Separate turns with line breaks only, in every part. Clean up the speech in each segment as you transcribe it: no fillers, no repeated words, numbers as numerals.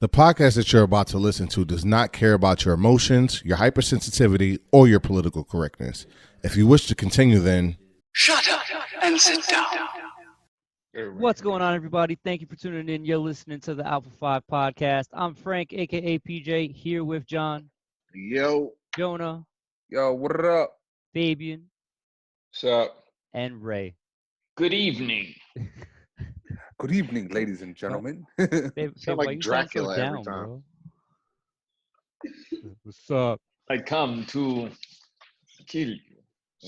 The podcast that you're about to listen to does not care about your emotions, your hypersensitivity, or your political correctness. If you wish to continue, then
shut up and sit down.
What's going on, everybody? Thank you for tuning in. You're listening to the A5 podcast. I'm Frank, aka PJ, here with John,
Yo.
Jonah,
Yo, what up?
Fabian,
What's up?
and Ray.
Good evening.
Good evening, ladies and gentlemen.
Babe,
Sound
why
like
you
Dracula
so
every
down,
time.
bro? What's up?
I come to kill you.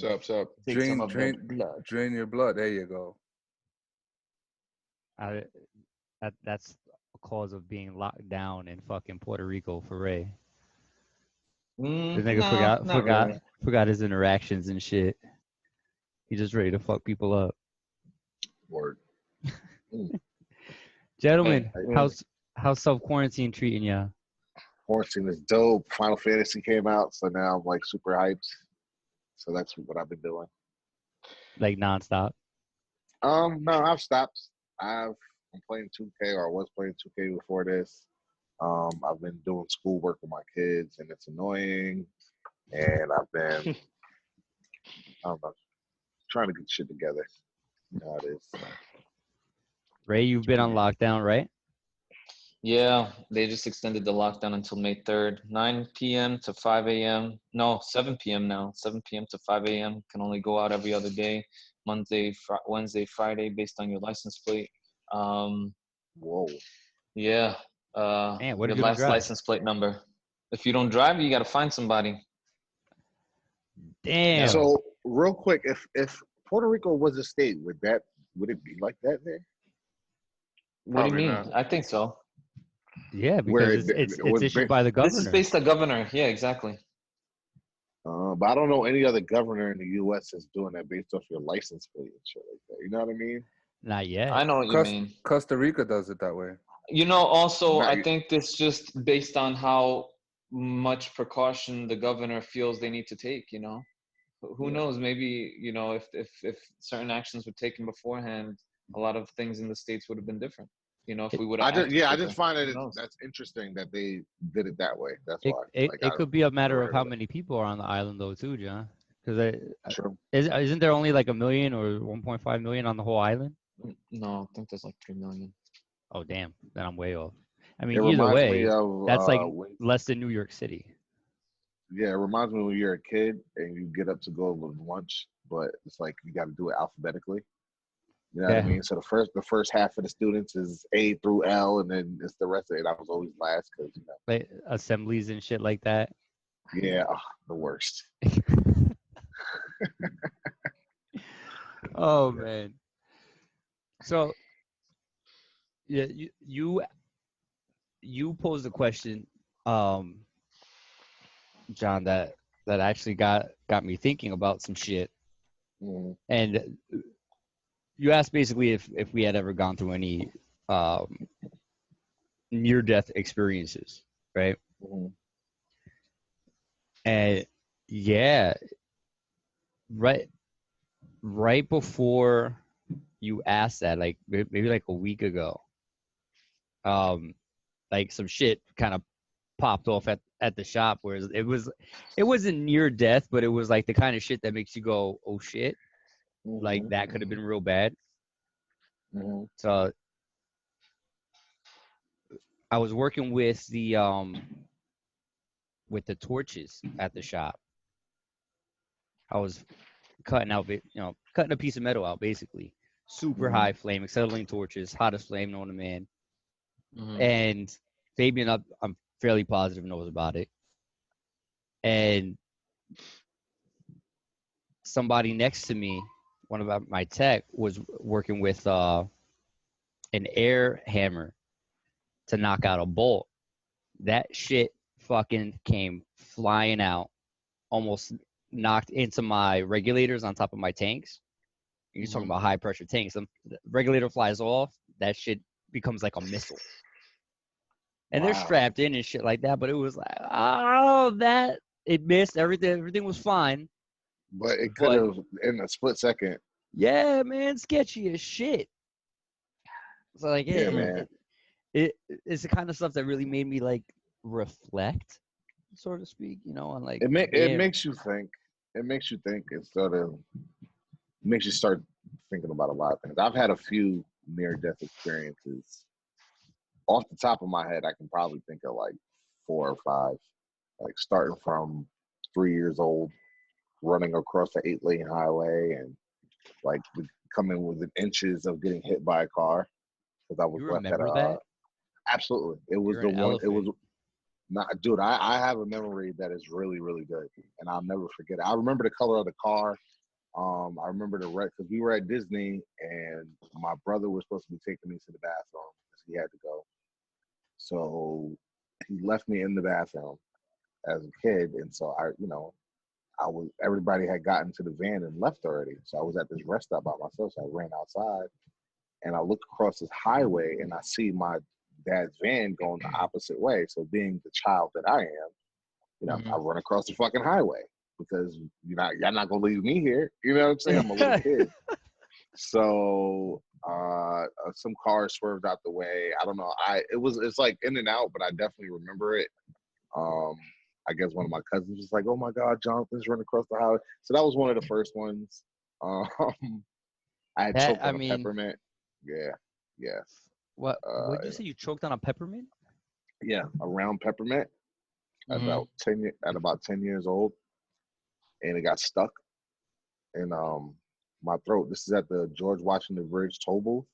What's up?
Take
Drain,
some of
drain,
that blood.
drain your blood. There you go.
That's a cause of being locked down in fucking Puerto Rico for Ray. The nigga forgot his interactions and shit. He just ready to fuck people up.
Word.
Gentlemen,
Hey,
how's self-quarantine treating ya?
Quarantine is dope. Final Fantasy came out, so now I'm like super hyped. So that's what I've been doing.
Like nonstop?
No, I've stopped. I'm playing 2K, or I was playing 2K before this. I've been doing schoolwork with my kids, and it's annoying. And I've been, I don't know, trying to get shit together. You know how it is.
Ray, you've been on lockdown, right?
Yeah, they just extended the lockdown until May 3rd, 9 p.m. to 5 a.m. No, 7 p.m. now. 7 p.m. to 5 a.m. Can only go out every other day. Monday, Wednesday, Friday, based on your license plate.
Whoa.
Yeah.
Man, what
your
if you don't
last
drive?
license plate number. If you don't drive, you got to find somebody.
Damn.
So real quick, if Puerto Rico was a state, would it be like that there?
What do you
Probably
mean?
not.
I think so.
Yeah,
Where
because it's
it was
issued by the governor.
This is based on governor. Yeah, exactly.
But I don't know any other governor in the U.S. that's doing that based off your license plate and shit like that. You know what I mean?
Not yet.
I know what you mean.
Costa Rica does it that way.
You know, also,
Not
I
y-
think this just based on how much precaution the governor feels they need to take, you know? Who
Yeah.
knows? Maybe, you know, if certain actions were taken beforehand, a lot of things in the States would have been different. You know, if we would have
I just find that's interesting that they did it that way. That's why.
It could be a matter
never
of
heard
how
of it.
many people are on the island, though, too, John. Because
True.
isn't there only like 1 million or 1.5 million on the whole island?
No, I think there's like 3 million.
Oh, damn. Then I'm way off. I mean,
It
either
reminds
way,
me of
that's like
when,
less than New York City.
yeah, it reminds me when you're a kid and you get up to go to lunch, but it's like you got to do it alphabetically. You know what I
Yeah.
mean? So the first half of the students is A through L, and then it's the rest of it. I was always last because
Like assemblies and shit like that.
yeah, the worst.
Oh, man. So, yeah, you posed a question, John, that actually got me thinking about some shit.
Mhm.
And you asked basically if we had ever gone through any near-death experiences, right?
Mhm.
And yeah, right before you asked that, like maybe like a week ago, like some shit kind of popped off at the shop where it wasn't near death, but it was like the kind of shit that makes you go, oh shit, like
Mhm.
that could have been real bad.
Mhm.
So I was working with the torches at the shop. I was cutting a piece of metal out, basically. Super high flame, acetylene torches, hottest flame known to man.
Mhm.
And Fabian, I'm fairly positive knows about it. And somebody next to me, one of my tech, was working with an air hammer to knock out a bolt. That shit fucking came flying out, almost knocked into my regulators on top of my tanks. You're talking about high pressure tanks. The regulator flies off, that shit becomes like a missile. And they're
Wow.
strapped in and shit like that, but it was like, oh, that it missed. Everything was fine.
But it could have in a split second.
Yeah, man, sketchy as shit. So like,
Yeah, man.
it's the kind of stuff that really made me like reflect, so to speak. You know, on like
It makes you think. It makes you think instead of makes you start thinking about a lot of things. I've had a few near death experiences. Off the top of my head, I can probably think of like 4 or 5. Like starting from 3 years old, running across the 8-lane highway, and like coming within inches of getting hit by a car because I was
You
left at
remember
a.
that?
Absolutely, it was
You're
the
an
one. It was
elephant.
not, dude. I have a memory that is really really good, and I'll never forget it. I remember the color of the car. I remember the red because we were at Disney, and my brother was supposed to be taking me to the bathroom because he had to go. So he left me in the bathroom as a kid, and so I was everybody had gotten to the van and left already. So I was at this rest stop by myself. So I ran outside and I look across this highway and I see my dad's van going the opposite way. So being the child that I am, I run across the fucking highway because y'all not gonna leave me here. You know what I'm saying? I'm a little kid. So some cars swerved out the way. I don't know. It's like in and out, but I definitely remember it. I guess one of my cousins was like, "Oh my God, Jonathan's running across the highway." So that was one of the first ones. I had choked on a peppermint. Yeah, yeah.
What did you say? You choked on a peppermint?
Yeah, a round peppermint at about 10 years old, and it got stuck in my throat. This is at the George Washington Bridge toll booth.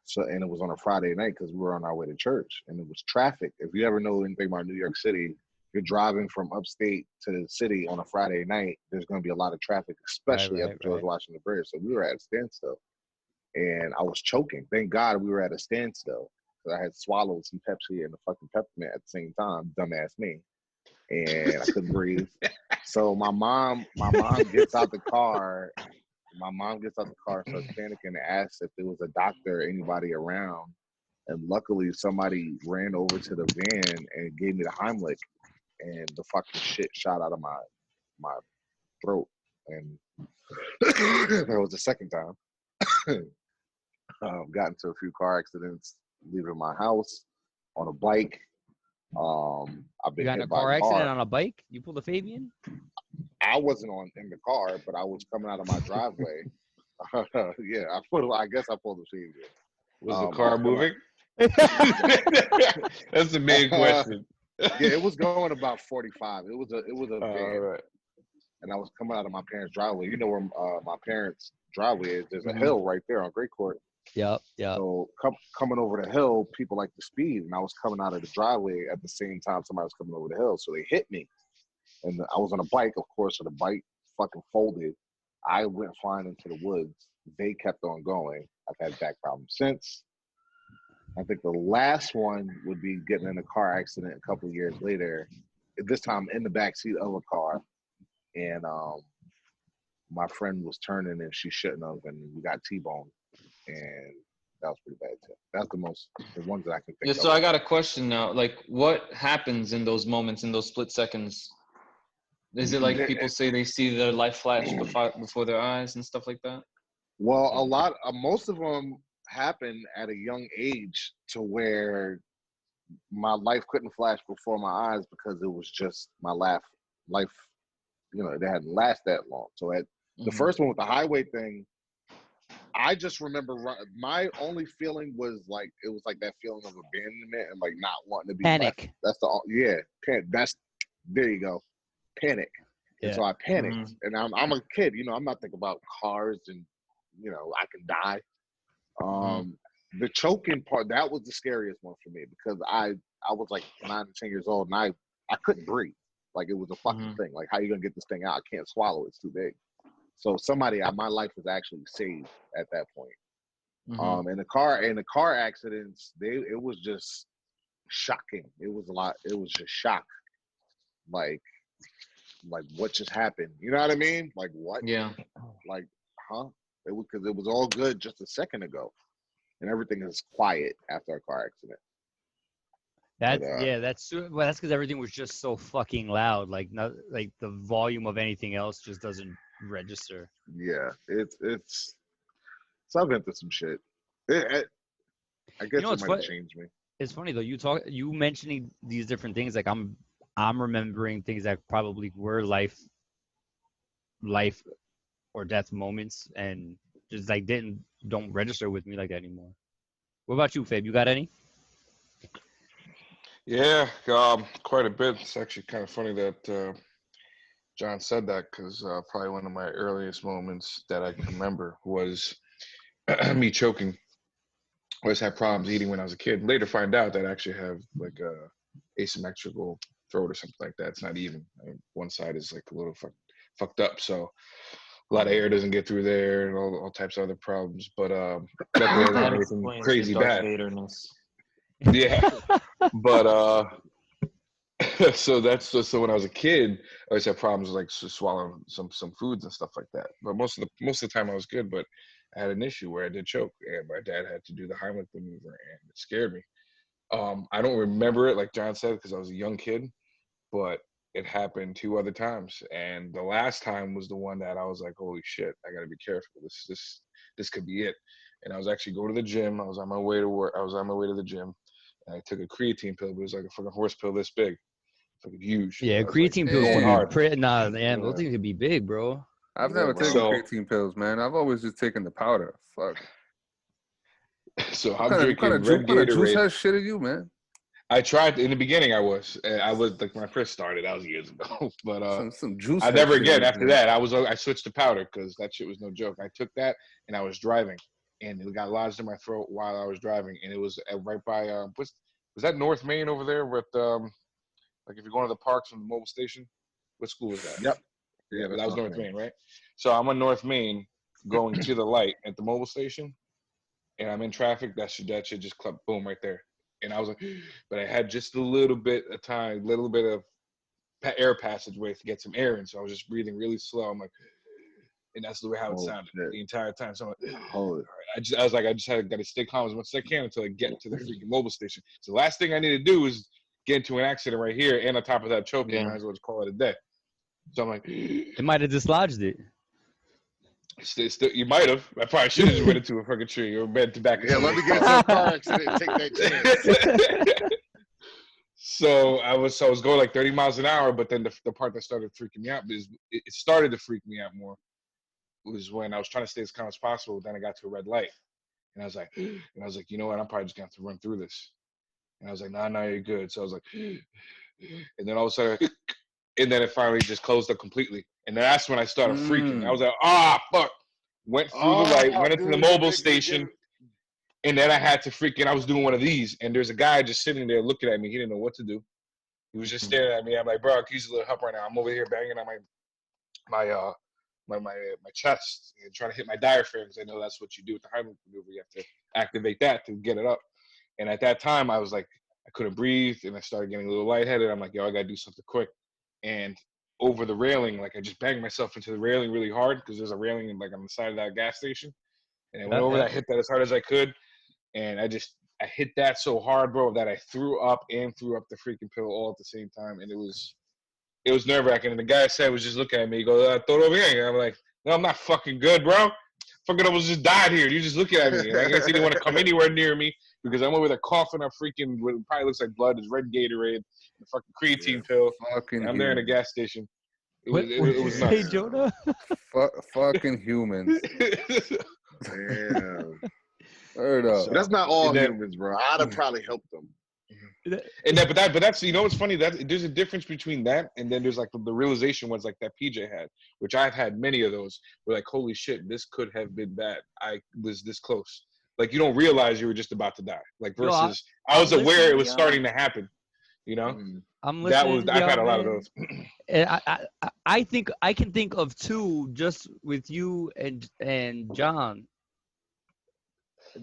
So, and it was on a Friday night because we were on our way to church, and it was traffic. If you ever know anything about New York City, you're driving from upstate to the city on a Friday night, there's going to be a lot of traffic, especially at the George Washington Bridge. So we were at a standstill, and I was choking. Thank God we were at a standstill because I had swallowed some Pepsi and a fucking peppermint at the same time, dumbass me, and I couldn't breathe. So my mom gets out the car. My mom gets out the car, starts panicking, and asks if there was a doctor or anybody around. And luckily, somebody ran over to the van and gave me the Heimlich, and the fucking shit shot out of my throat. And that was the second time. Got into a few car accidents leaving my house on a bike. I've been
You got in
hit
a
by
car
a
accident
car.
on a bike? You pulled a Fabian?
I wasn't in the car, but I was coming out of my driveway. Yeah, I guess I pulled the Fabian.
Was the car moving? That's the main question.
Yeah, it was going about 45. It was a van,
Right.
and I was coming out of my parents' driveway. You know where my parents' driveway is? There's a hill right there on Great Court.
Yep.
So coming over the hill, people like to speed, and I was coming out of the driveway at the same time somebody was coming over the hill, so they hit me. And I was on a bike, of course, so the bike fucking folded. I went flying into the woods. They kept on going. I've had back problems since. I think the last one would be getting in a car accident a couple of years later. This time in the backseat of a car, and my friend was turning and she shouldn't have, and we got T-boned, and that was pretty bad too. That's the ones that I can think of.
Yeah, so I got a question now. Like, what happens in those moments, in those split seconds? Is it like people say they see their life flash before their eyes and stuff like that?
Well, most of them happen at a young age to where my life couldn't flash before my eyes because it was just my life, it hadn't lasted that long. So at the first one with the highway thing, I just remember my only feeling was like, it was like that feeling of abandonment and like not wanting to be
Panic.
left. There you go. Panic.
Yeah.
And so I panicked, and I'm a kid, I'm not thinking about cars and, I can die. The choking part, that was the scariest one for me because I was like 9 to 10 years old and I couldn't breathe. Like it was a fucking thing. Like, how you gonna get this thing out? I can't swallow it. It's too big. So my life was actually saved at that point. And the car accidents, it was just shocking. It was just shock. Like what just happened? You know what I mean? Like what?
Yeah.
Like, huh? Because it was all good just a second ago, and everything is quiet after a car accident.
That's because everything was just so fucking loud. Like not like the volume of anything else just doesn't register.
Yeah, it's. So I've been through some shit. I guess
know,
it
it's
might
fun-
have changed me.
It's funny though. You mentioning these different things. Like I'm remembering things that probably were life or death moments, and just like don't register with me like that anymore. What about you, Fabe? You got any?
Yeah, quite a bit. It's actually kind of funny that John said that because probably one of my earliest moments that I can remember was me choking. I always had problems eating when I was a kid. Later, find out that I actually have like a asymmetrical throat or something like that. It's not even. I mean, one side is like a little fucked up, so a lot of air doesn't get through there, and all types of other problems. But luckily, I didn't have
That
anything
explains your
crazy
Darth
bad.
Vaderness.
Yeah, but so so when I was a kid, I always had problems with like swallowing some foods and stuff like that. But most of the time I was good. But I had an issue where I did choke, and my dad had to do the Heimlich maneuver, and it scared me. I don't remember it like John said because I was a young kid, but it happened 2 other times, and the last time was the one that I was like, "Holy shit, I gotta be careful. This could be it." And I was actually going to the gym. I was on my way to work. I was on my way to the gym, and I took a creatine pill, but it was like a fucking horse pill this big, fucking huge.
Yeah,
And I was like
creatine pills
going
can
hard.
be nah, man, those
Yeah.
things can be big, bro.
I've
Yeah,
never
bro.
taken
So
creatine pills, man. I've always just taken the powder. Fuck.
so
What
I'm
kind
drinking
of juice?
red
What kind of juice
Gatorade.
has shit at you, man?
I tried in the beginning. I was like when I first started. That was years ago. But
Some juice
I
head
never
shit in
again.
this
After
man.
that, I switched to powder because that shit was no joke. I took that and I was driving, and it got lodged in my throat while I was driving, and it was right by was that North Main over there with like if you're going to the parks from the mobile station, what school was that?
Yep.
Yeah,
Yeah,
but
that's
that was
North
North
Main.
Main, right? So I'm on North Main going to the light at the mobile station, and I'm in traffic. That should just club boom right there. And I was like, but I had just a little bit of time, little bit of air passageway to get some air in. So I was just breathing really slow. I'm like, and that's the way how it
Oh
sounded
shit.
the entire time. So I'm like,
Holy.
I was like, I just got to stay calm as much as I can until I get to the freaking mobile station. So the last thing I need to do is get into an accident right here, and on top of that, choking.
Yeah.
Might as well just call it a day. So I'm like,
It might have dislodged it.
you might have. I probably should have just went into a fucking tree or bed to back.
Yeah, let me get into a car accident and take that chance.
So I was going like 30 miles an hour, but then the part that started freaking me out is it started to freak me out more was when I was trying to stay as calm as possible. Then I got to a red light, and I was like, you know what? I'm probably just gonna have to run through this. And I was like, no, you're good. So I was like, and then all of a sudden, and then it finally just closed up completely. And that's when I started freaking. I was like, fuck. Went through the light, went into the mobile station, and then I had to freaking, I was doing one of these, and there's a guy just sitting there looking at me. He didn't know what to do. He was just staring at me. I'm like, bro, can you use a little help right now? I'm over here banging on my chest and trying to hit my diaphragm because I know that's what you do with the Heimlich maneuver. You have to activate that to get it up. And at that time, I was like, I couldn't breathe, and I started getting a little lightheaded. I'm like, yo, I gotta do something quick. And over the railing, like I just banged myself into the railing really hard because there's a railing like on the side of that gas station. And I went over that, hit that as hard as I could, and I hit that so hard, bro, that I threw up and threw up the freaking pill all at the same time, and it was nerve wracking. And the guy said was just looking at me. He goes, "Throw it over here." And I'm like, "No, I'm not fucking good, bro. Fucking almost just died here. You're just looking at me." And I guess he didn't want to come anywhere near me because I'm over there coughing up freaking what probably looks like blood. Is red Gatorade, the fucking creatine pill. And I'm there in a gas station. It was
Hey,
nuts.
Jonah.
Fucking humans.
Damn.
Word up.
That's not all
And then-
humans, bro. I'd have probably helped them.
And but that's you know what's funny, that there's a difference between that and then there's like the realization ones like that PJ had, which I've had many of those. Where like, holy shit, this could have been bad. I was this close. Like you don't realize you were just about to die. Like
Yo,
versus I was
I'm
aware it
listening,
was
yo.
starting to happen. You know,
I'm
that
listening.
was I've
yo,
had a lot of
man.
those.
And I think I can think of two just with you and John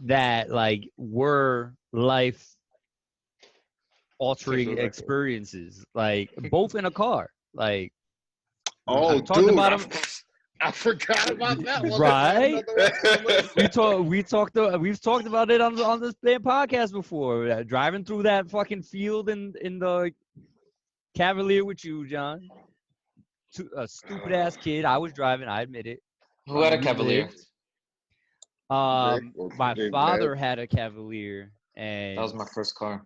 that like were life altering experiences, like both in a car. Like
Oh,
I've talked
dude,
about them.
I forgot about that one.
Right?
That's
We've talked about it on this damn podcast before. Driving through that fucking field in the Cavalier with you, John. A stupid ass kid. I was driving. I admit it.
Who had a
You
Cavalier?
lived. My
Jake,
father
man.
had a Cavalier,
That was
and
my first car.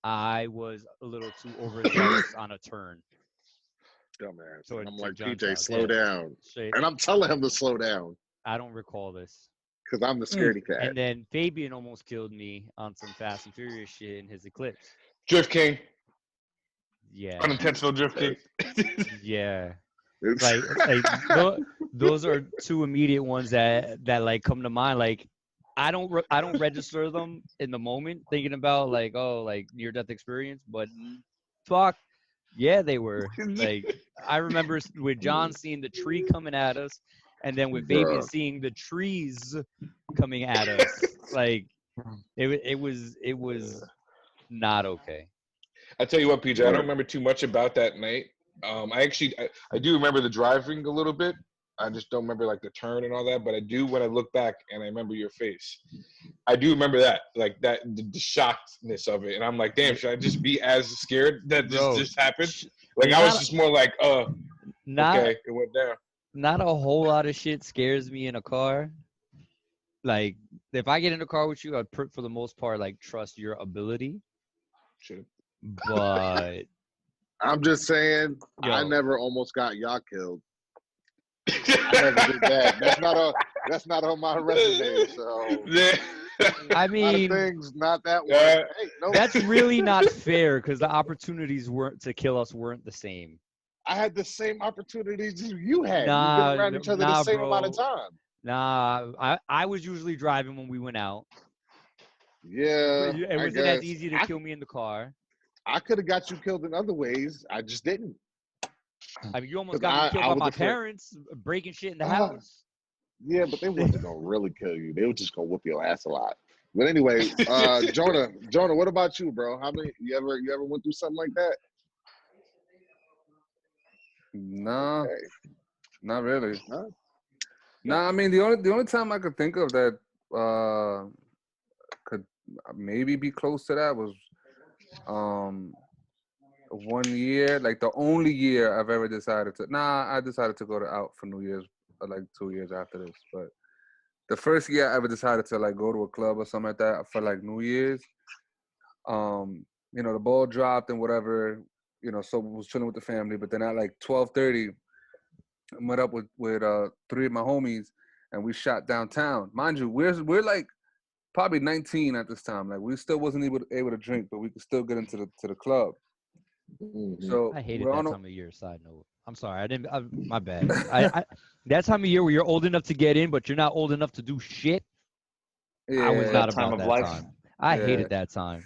I was a little too overzealous on a turn
Dumbass.
to
And I'm
to
like,
jump
PJ,
out.
slow
Yeah,
down.
straight.
And I'm telling him to slow down
I don't recall this.
because I'm the scaredy cat.
And then Fabian almost killed me on some Fast and Furious shit in his Eclipse.
Drift King,
Yeah,
unintentional Drift King.
yeah.
It's-
Those are two immediate ones that like come to mind. Like I don't register them in the moment thinking about like near death experience, but fuck yeah, they were. Like I remember with John seeing the tree coming at us, and then with Fabian
Bruh.
seeing the trees coming at us. Like it was not okay.
I tell you what, PJ, I
Bruh.
don't remember too much about that night. I do remember the driving a little bit. I just don't remember like the turn and all that. But I do when I look back and I remember your face. I do remember that, like that, the shockedness of it, and I'm like, damn, should I just be as scared that
Bro,
this just happened? Like
there's
I was
not-
just more like,
Not
okay, it went down.
not a whole lot of shit scares me in a car. Like if I get in a car with you, I'd for the most part like trust your ability.
Shit.
But
I'm just saying, I
Yo.
never almost got y'all killed. I never did that. That's not on my resume. So
Yeah.
I
a lot of
mean
things, not that one.
Yeah.
Hey, no,
that's really not fair because the opportunities weren't to kill us weren't the same.
I had the same opportunities you had.
Nah,
We've been around each other
nah,
the same
bro.
amount of time.
Nah, I was usually driving when we went out.
Yeah,
It
I
wasn't as
guess.
easy to kill me in the car.
I could have got you killed in other ways. I just didn't.
I mean, you almost
'Cause
got me killed
I
by
was
my
afraid.
parents breaking shit in the
Ah.
house.
Yeah, but they wasn't gonna really kill you. They were just gonna whoop your ass a lot. But anyway, Jonah, what about you, bro? How many you ever went through something like that?
No,
Okay.
not really.
Huh?
Nah, I mean the only time I could think of that could maybe be close to that was 1 year, like the only year I've ever decided to. I decided to go out for New Year's like 2 years after this, but the first year I ever decided to like go to a club or something like that for like New Year's, the ball dropped and whatever, so was chilling with the family. But then at like 12:30, I met up with three of my homies and we shot downtown. Mind you, we're like probably 19 at this time. Like we still wasn't able to drink, but we could still get into the club.
Mhm.
So
I hated
we're
that
on
time of year. Side note. I'm sorry. My bad. I that time of year where you're old enough to get in, but you're not old enough to do shit. I was
yeah,
not
That time
about
of
that
life.
time. I
Yeah.
hated that time.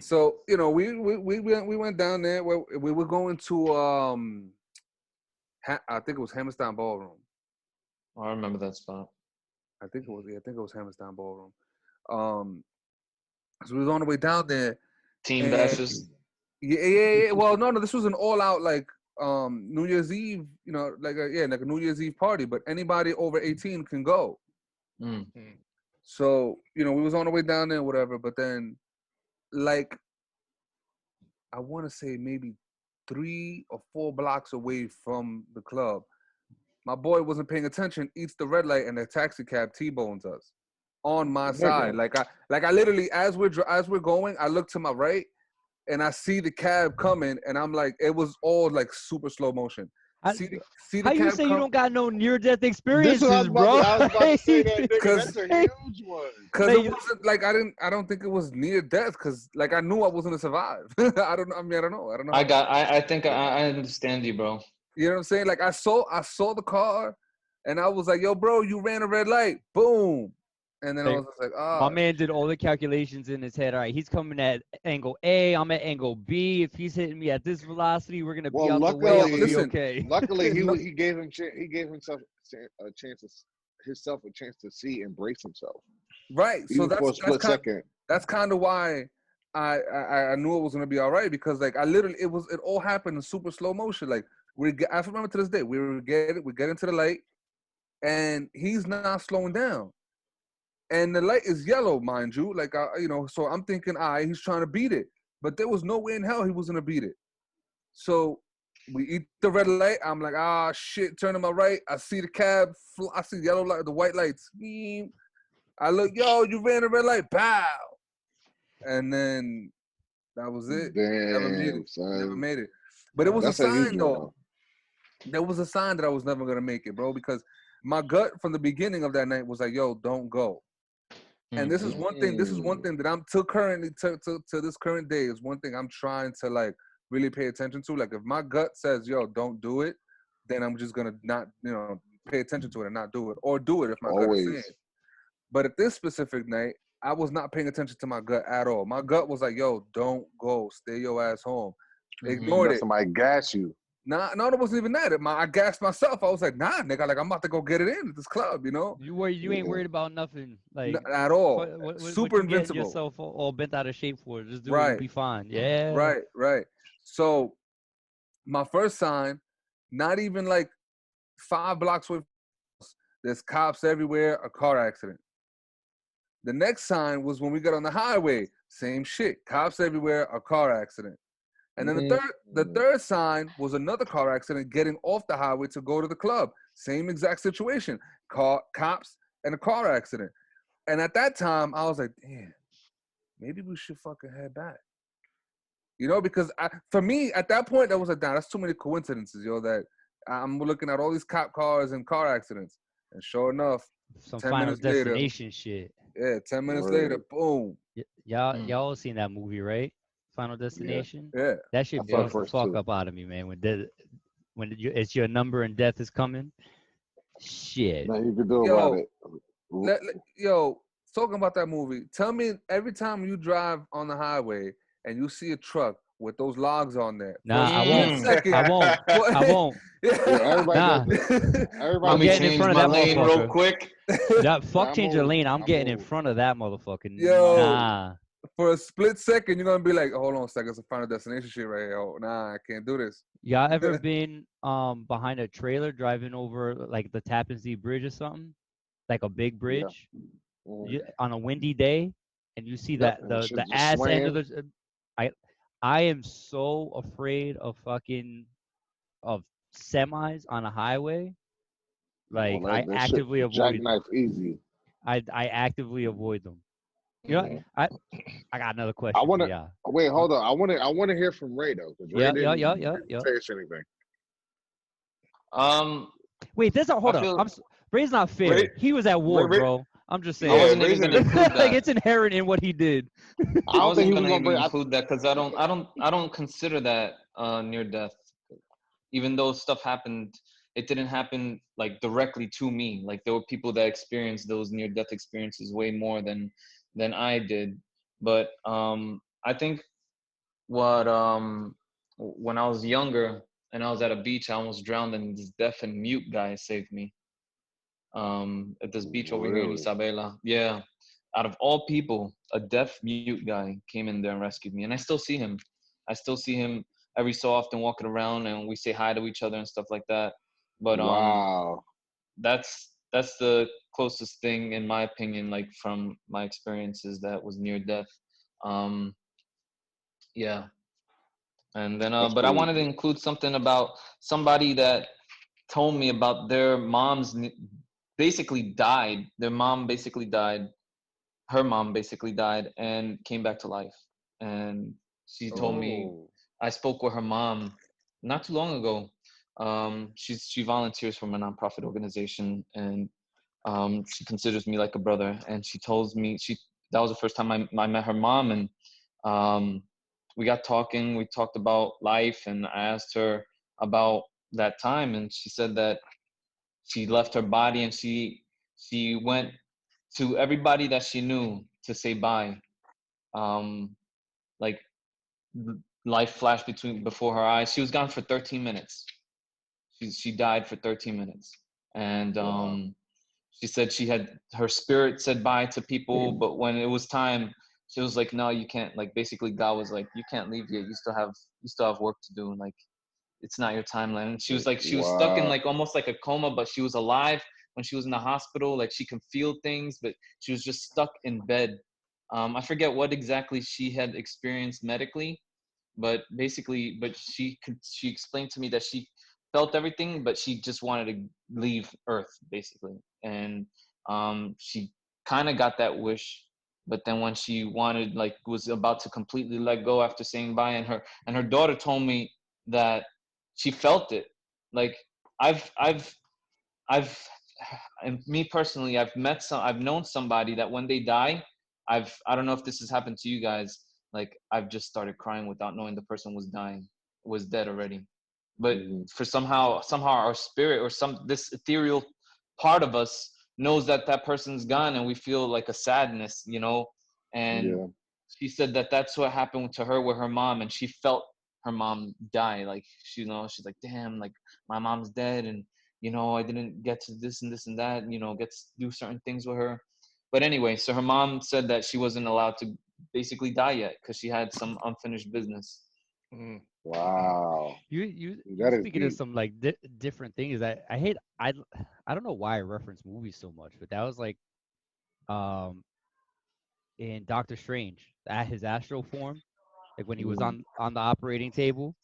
So we went down there where we were going to I think it was Hammerstein Ballroom.
Oh, I remember that spot.
I think it was Hammerstein Ballroom. So we was on the way down there.
Team
And-
bashes.
Yeah. Well, no, this was an all out like New Year's Eve, like a New Year's Eve party, but anybody over 18 can go.
Mm.
So, we was on the way down there, whatever, but then like I want to say maybe 3 or 4 blocks away from the club, my boy wasn't paying attention, eats the red light, and the taxi cab T-bones us on my side. Like I literally, as we're going, I look to my right and I see the cab coming, and I'm like, it was all like super slow motion. See the
How you
cab
say you don't got no near-death
This is what I
experiences,
was
bro?
I was about to say that, nigga.
'Cause-
That's a huge one.
Cause
Like-
it wasn't like I don't think it was near death. Cause like I knew I wasn't gonna survive. I don't know.
I think I understand you, bro.
You know what I'm saying? Like I saw the car, and I was like, "Yo, bro, you ran a red light." Boom. And then I
Like,
was just like, "Ah."
My man did all the calculations in his head. All right, he's coming at angle A. I'm at angle B. If he's hitting me at this velocity, we're gonna be
Well,
out the way. I'm gonna be
listen,
okay.
Luckily, he gave himself a chance to see and brace himself.
Right. So
Even for a split second.
that's kind of why I knew it was gonna be all right, because like I literally it all happened in super slow motion. Like I remember to this day we get into the light, and he's not slowing down, and the light is yellow, mind you. Like so I'm thinking, he's trying to beat it, but there was no way in hell he was gonna beat it. So We eat the red light. I'm like, ah, shit. Turn to my right. I see the cab. I see the yellow light, the white lights. I look, yo, you ran the red light. Pow. And then that was it. Never made
Damn,
it. Never
son.
made it. But it was a
That's
sign,
unusual,
though.
though.
There was a sign that I was never gonna make it, bro, because my gut from the beginning of that night was like, yo, don't go. And this is one thing. This is one thing that I'm till currently to this current day is one thing I'm trying to like really pay attention to. Like if my gut says, yo, don't do it, then I'm just gonna not, pay attention to it and not do it, or do it if my gut is saying.
Always.
But at this specific night, I was not paying attention to my gut at all. My gut was like, yo, don't go. Stay your ass home. Ignored
Let
it.
somebody gas you.
Nah, no, it wasn't even that. I gassed myself. I was like, nah, nigga, like I'm about to go get it in at this club,
You ain't worried about nothing. Like
at all.
what
Super
you getting
invincible.
yourself all bent out of shape for? Just do it.
Right.
You'll be fine. Yeah.
Right. So my first sign, not even like 5 blocks away, there's cops everywhere, a car accident. The next sign was when we got on the highway, same shit, cops everywhere, a car accident. And then the third sign was another car accident getting off the highway to go to the club. Same exact situation, cops and a car accident. And at that time, I was like, damn, maybe we should fucking head back. Because for me, at that point, I was like, nah, that's too many coincidences, that I'm looking at all these cop cars and car accidents. And sure enough,
Some
10
Final
minutes later,
Destination shit.
yeah, 10 minutes later, boom.
Y'all seen that movie, right? Final Destination.
Yeah.
That shit
I saw the
bugs the
first
fuck
two.
up out of me, man. When it's your number and death is coming. Shit.
Nothing you can do about it.
Talking about that movie, tell me every time you drive on the highway and you see a truck with those logs on there.
Nah, I won't. I won't.
Yeah, everybody
Nah.
does it. Everybody
I'm getting in
change
front of
my
that
lane
motherfucker.
real quick.
Fuck change your lane. I'm getting in
moved.
front of that motherfucker.
Yo.
Nah.
For a split second, you're gonna be like, hold on a second, it's a Final Destination shit right here. Oh, nah, I can't do this.
Y'all ever been behind a trailer driving over like the Tappan Zee Bridge or something? Like a big bridge? On a windy day, and you see that the ass end of the I am so afraid of semis on a highway. Like I actively avoid
jackknife easy.
I actively avoid them. I got another question.
Wait, hold on. I want to hear from Ray though, because Ray didn't say anything.
Wait, hold on. Ray's not fair. He was at war, bro. I'm just saying.
I wasn't even gonna include that.
Like it's inherent in what he did.
I wasn't gonna include that because I don't consider that near death. Even though stuff happened, it didn't happen like directly to me. Like there were people that experienced those near death experiences way more than I did. But I think when I was younger and I was at a beach, I almost drowned, and this deaf and mute guy saved me. At this beach over here in Isabela. Yeah. Out of all people, a deaf mute guy came in there and rescued me. And I still see him. Every so often walking around, and we say hi to each other and stuff like that. But
wow.
That's the closest thing, in my opinion, like from my experiences that was near death. Yeah. And then but I wanted to include something about somebody that told me about their mom's basically died. Their mom basically died. Her mom basically died and came back to life. And she told me, I spoke with her mom not too long ago. She volunteers for a nonprofit organization, and she considers me like a brother. And she tells me that was the first time I met her mom, and we got talking. We talked about life, and I asked her about that time, and she said that she left her body and she went to everybody that she knew to say bye. Like life flashed before her eyes. She was gone for 13 minutes. She died for 13 minutes. And she said her spirit said bye to people, but when it was time, she was like, no, you can't. Like basically God was like, you can't leave yet. You still have work to do. And like, it's not your timeline. And she was like, she was stuck in like almost like a coma, but she was alive when she was in the hospital. Like she can feel things, but she was just stuck in bed. I forget what exactly she had experienced medically, But basically, she explained to me that she felt everything, but she just wanted to leave Earth, basically. And she kind of got that wish, but then when she wanted, like, was about to completely let go after saying bye, and her daughter told me that she felt it. Like, I've and me personally, I've known somebody that when they die, I don't know if this has happened to you guys, like, I've just started crying without knowing the person was dead already. But
Mm-hmm.
for somehow our spirit, or this ethereal part of us, knows that that person's gone, and we feel like a sadness, you know. And
Yeah.
she said that that's what happened to her with her mom, and she felt her mom die. Like, she, you know, she's like, damn, like, my mom's dead, and, you know, I didn't get to this and this and that, you know, get to do certain things with her. But anyway, so her mom said that she wasn't allowed to basically die yet because she had some unfinished business.
Mm.
Wow.
You
That is
speaking of
deep.
some like different things. I don't know why I reference movies so much, but that was like um in Doctor Strange at his astral form, like when he was
Mhm.
on the operating table.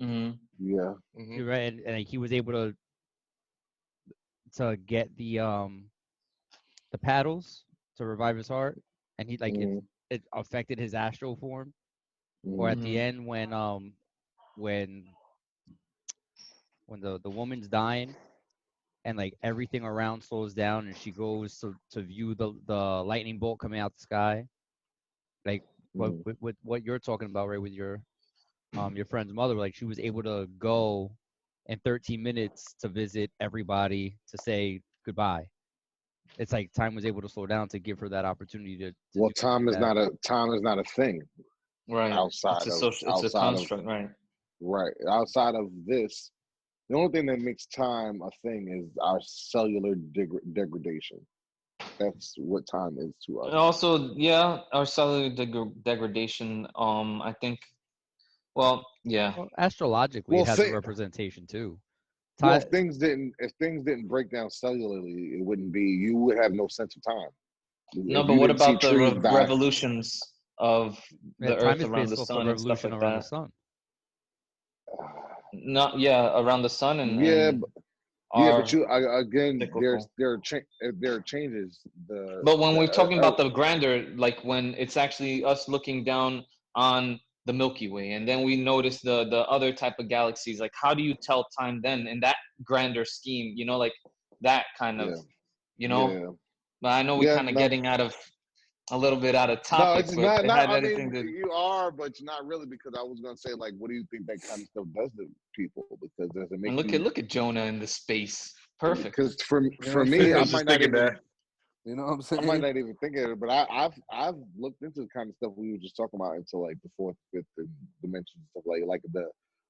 Mm-hmm.
Yeah.
Mm-hmm.
You're right, and he was able to get the paddles to revive his heart, and he like
Hmm.
it affected his astral form. Or
Hmm.
at the
Mm-hmm.
end when when the woman's dying and like everything around slows down and she goes to view the lightning bolt coming out the sky, like
Hmm.
with what you're talking about, right, with your friend's mother, like she was able to go in 13 minutes to visit everybody to say goodbye. It's like time was able to slow down to give her that opportunity to
Well,
do that.
time is not a thing
Right. It's a
outside of
construct, right?
right outside of this. The only thing that makes time a thing is our cellular degradation. That's what time is to
And
us.
also, yeah, our cellular degradation. I think. Well, yeah.
Well, astrologically,
Well,
it has a
say,
representation too.
well,
Time,
if things didn't break down cellularly, it wouldn't be. You would have no sense of time.
No,
If
but
you
what
didn't see
about the
trees die,
revolutions of
yeah,
the
time
Earth
is
around the
based off the
sun and stuff
revolution
like
around the
that?
sun.
Not, yeah, around the sun
yeah,
and
yeah, but
our
again,
cyclical.
there are changes.
But when
The
we're talking about the grander, like when it's actually us looking down on the Milky Way, and then we notice the other type of galaxies, like how do you tell time then in that grander scheme? You know, like that kind of,
yeah,
you know.
yeah,
But I know we
yeah.
kind of
No,
getting out of a little bit out of
no,
topic,
it's
but
not.
it
Not.
had
I
anything
mean,
to.
you are, but not really, because I was gonna say, like, what do you think that kind of stuff does to people? Because does it
And
make you?
look at Jonah in the space, perfect.
Because for
You know what
for
I'm
me,
I
saying?
was just thinking that.
You know what I'm
I might
saying?
not even think of it, but I've looked into the kind of stuff we were just talking about, into like the fourth, fifth dimension stuff, like the,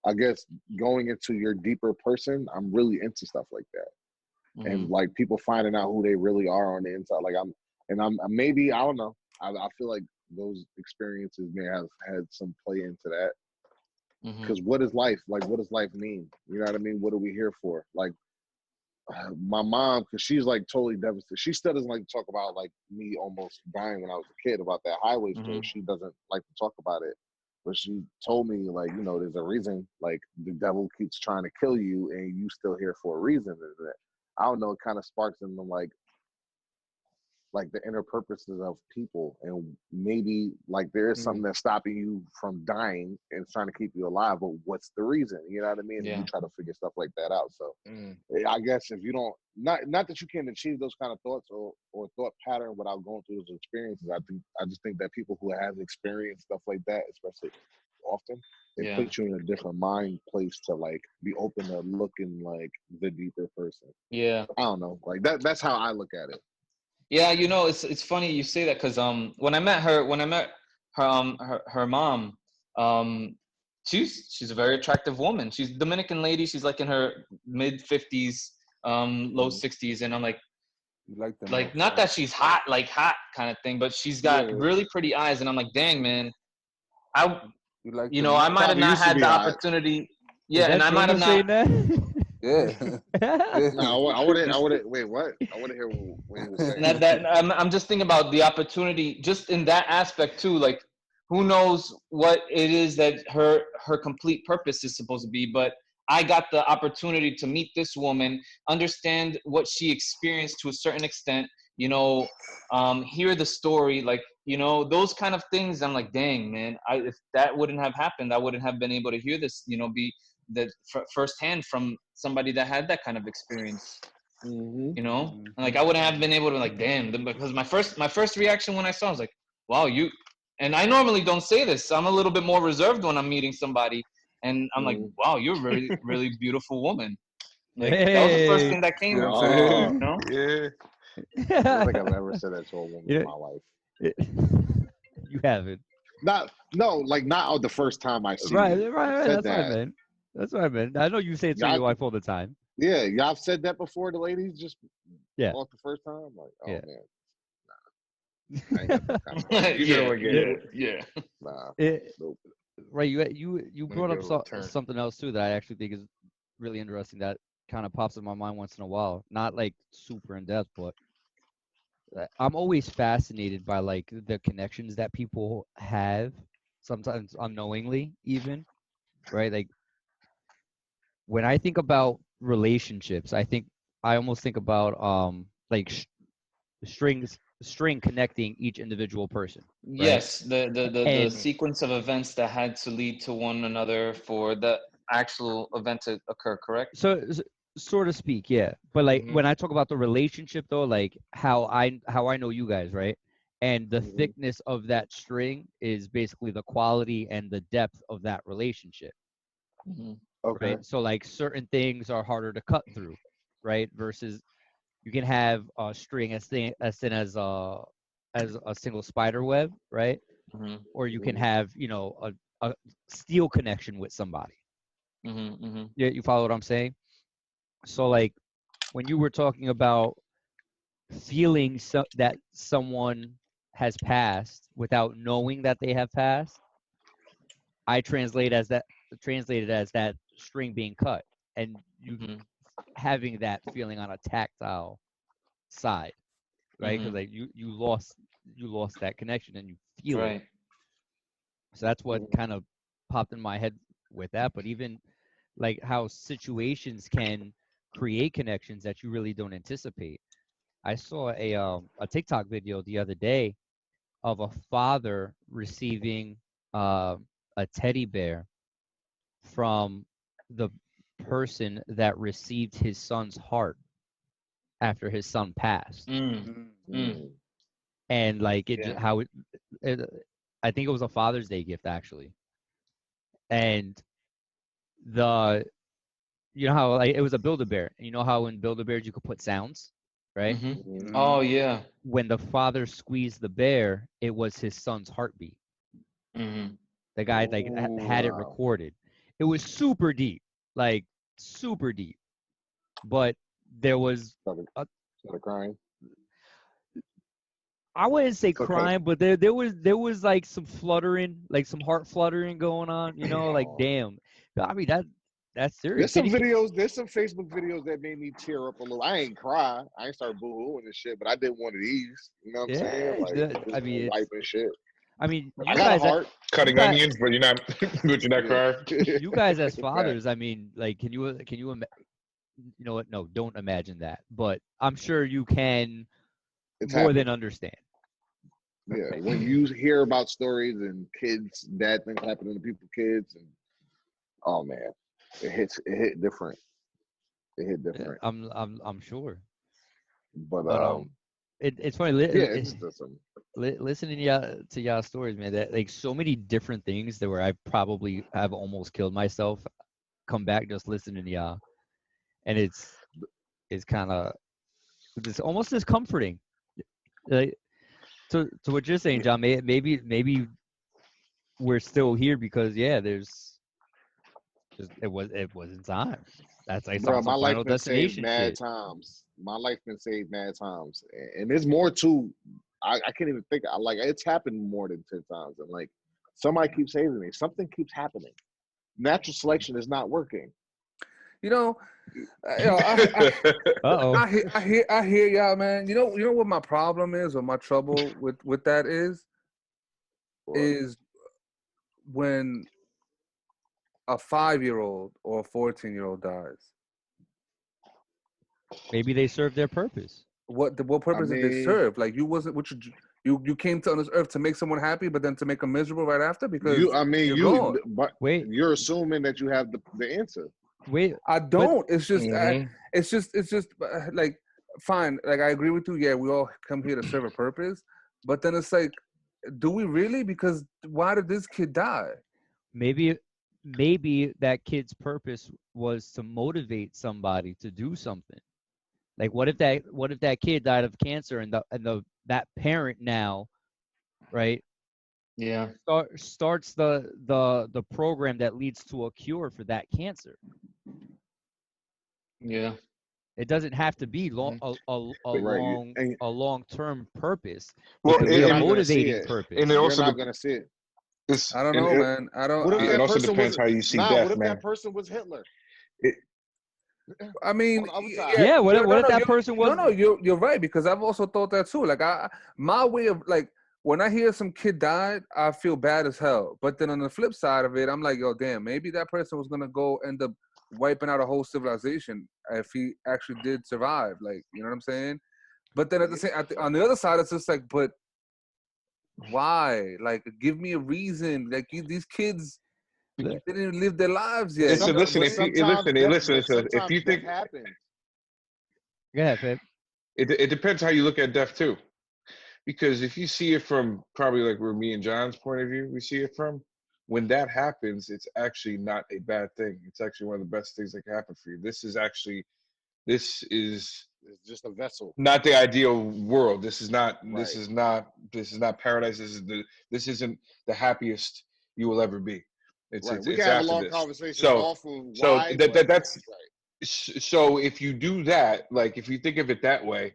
I guess, going into your deeper person. I'm really into stuff like that,
Hmm.
and like people finding out who they really are on the inside. Like I'm maybe, I don't know. I feel like those experiences may have had some play into that.
Hmm.
Because what is life? Like, what does life mean? You know what I mean? What are we here for? Like, my mom, because she's like totally devastated. She still doesn't like to talk about like me almost dying when I was a kid, about that highway story.
Hmm.
She doesn't like to talk about it. But she told me, like, there's a reason, like, the devil keeps trying to kill you and you still here for a reason. And that, I don't know, it kind of sparks in them, like the inner purposes of people, and maybe like there is something
Mm.
that's stopping you from dying and trying to keep you alive, but what's the reason? You know what I mean? And you
Yeah.
try to figure stuff like that out. So
Mm.
I guess if you don't, not that you can't achieve those kind of thoughts or thought pattern without going through those experiences. I just think that people who have experienced stuff like that, especially often, it
Yeah.
puts you in a different mind place to like be open to looking like the deeper person.
Yeah.
I don't know, like that's how I look at it.
Yeah, you know, it's funny you say that because when I met her mom, um she's a very attractive woman. She's a Dominican lady. She's like in her mid 50s, low
Mhm.
60s, and I'm
You like them
like
looks,
not
huh?
that she's hot, like hot kind of thing, but she's got
Yeah,
really pretty eyes, and I'm like, dang man, I
You like
you
them
know I
looks?
might have
probably
not
used to
had
be
the
hot.
opportunity.
Is
Yeah, and
that
I might have
Jonah
not.
saying that?
Yeah. Yeah.
No, I would. Wait, what? I want to hear what he was saying.
That I'm just thinking about the opportunity just in that aspect too, like who knows what it is that her complete purpose is supposed to be. But I got the opportunity to meet this woman, understand what she experienced to a certain extent, hear the story, like, those kind of things. I'm like, dang, man, if that wouldn't have happened, I wouldn't have been able to hear this, be firsthand from somebody that had that kind of experience.
Mm-hmm.
And like, I wouldn't have been able to, like, damn, because my first reaction when I saw it was like, wow, and I normally don't say this. I'm a little bit more reserved when I'm meeting somebody, and I'm like, wow, you're a really, really beautiful woman. Like, that was the first thing that came.
You know what I'm saying?
Yeah.
I don't think I've ever said that to a woman in my life.
You haven't.
Not the first time I see
Right.
you.
That's what I meant. That's what I meant. I know you say it to your wife all the time.
Yeah, y'all said that before. The ladies just off the first time. Like, oh
Yeah.
man, nah. I ain't got that kind of
Yeah.
Nah. Nope.
Right. You brought
give a
up
return.
something else too that I actually think is really interesting. That kind of pops in my mind once in a while. Not like super in depth, but I'm always fascinated by like the connections that people have, sometimes unknowingly, even. Right. Like when I think about relationships, I almost think about like string connecting each individual person. Right?
Yes, the sequence of events that had to lead to one another for the actual event to occur, correct?
So to speak, yeah. But like when I talk about the relationship though, like how I know you guys, right? And the thickness of that string is basically the quality and the depth of that relationship.
Okay.
Right? So like certain things are harder to cut through, right? Versus you can have a string as thin as a single spider web, right? Or you can have, a steel connection with somebody. Yeah, you follow what I'm saying? So like when you were talking about feeling that someone has passed without knowing that they have passed, I translated as that string being cut and you having that feeling on a tactile side, right? Because like you lost that connection and you feel it. So that's what kind of popped in my head with that. But even like how situations can create connections that you really don't anticipate. I saw a TikTok video the other day of a father receiving a teddy bear from the person that received his son's heart after his son passed. And like I think it was a Father's Day gift actually. And you know how like it was a Build-A-Bear. You know how in Build-A-Bears you could put sounds, right?
Oh yeah.
When the father squeezed the bear, it was his son's heartbeat. The guy like had it recorded. It was super deep, like super deep. But there was
Started crying.
I wouldn't say
Okay.
crying, but there was like some fluttering, like some heart fluttering going on. Like damn. I mean that's serious.
There's some Facebook videos that made me tear up a little. I ain't cry. I ain't start boo-hooing and shit, but I did one of these. You know what I'm saying? Like,
I mean,
wiping shit.
I mean,
I got a heart.
Cutting onions, but you're not crying.
You guys as fathers, I mean, like, can you you know what? No, don't imagine that. But I'm sure you can more than understand.
Yeah, when you hear about stories and kids, bad things happening to people's kids, and oh man, it hit different. It hit different.
I'm sure.
But
it's funny.
it's just
Listening to y'all stories, man. That like so many different things that where I probably have almost killed myself. Come back just listening to y'all, and it's kind of almost discomforting. Like, to what you're saying, John. Maybe we're still here because there's just it wasn't time. That's like some Final Destination shit.
times. My life been saved mad times, and there's more too. I can't even think. Like it's happened more than 10 times, and like somebody keeps saving me. Something keeps happening. Natural selection is not working.
I hear y'all, man. You know what my problem is, or my trouble with that is when a 5-year-old or a 14-year-old dies?
Maybe they serve their purpose.
What purpose did they
mean-
serve? Like you wasn't what you came to on this earth to make someone happy, but then to make them miserable right after because you're gone.
but
Wait.
you're assuming that you have the answer.
Wait,
I don't. It's just
Mhm.
it's just like fine. Like I agree with you. Yeah, we all come here to serve a purpose, but then it's like, do we really? Because why did this kid die?
maybe that kid's purpose was to motivate somebody to do something. Like what if that kid died of cancer and that parent now, right,
Yeah.
starts the program that leads to a cure for that cancer.
Yeah.
It doesn't have to be
Right.
a long-term purpose.
Well,
It could be
you're
a
not gonna see
motivating
it.
purpose.
And it
You're
also
not gonna see it.
I don't know, man. I don't.
What if
it
that
also
person
depends
was,
how you see
Nah,
death,
what if
man.
that person was Hitler?
I mean,
On the other side.
Yeah, what if that
you're-
person was?
No, you're right because I've also thought that too. Like my way of like when I hear some kid died, I feel bad as hell. But then on the flip side of it, I'm like, yo, damn, maybe that person was gonna go end up wiping out a whole civilization if he actually did survive. Like, you know what I'm saying? But then on the other side, it's just like, but why? Like, give me a reason. Like these kids, they didn't live their lives yet.
Listen, listen, if you think
happens.
Go ahead, Pip.
it depends how you look at death too. Because if you see it from probably like where me and John's point of view, we see it from, when that happens, it's actually not a bad thing. It's actually one of the best things that can happen for you. This is
It's just a vessel.
not the ideal world. This is not
Right.
this is not paradise. This isn't the happiest you will ever be. It's
Right.
it's,
We
it's
can have a
after
long
this.
conversation
So
off of
so
why.
that's
right.
so if you do that, like if you think of it that way,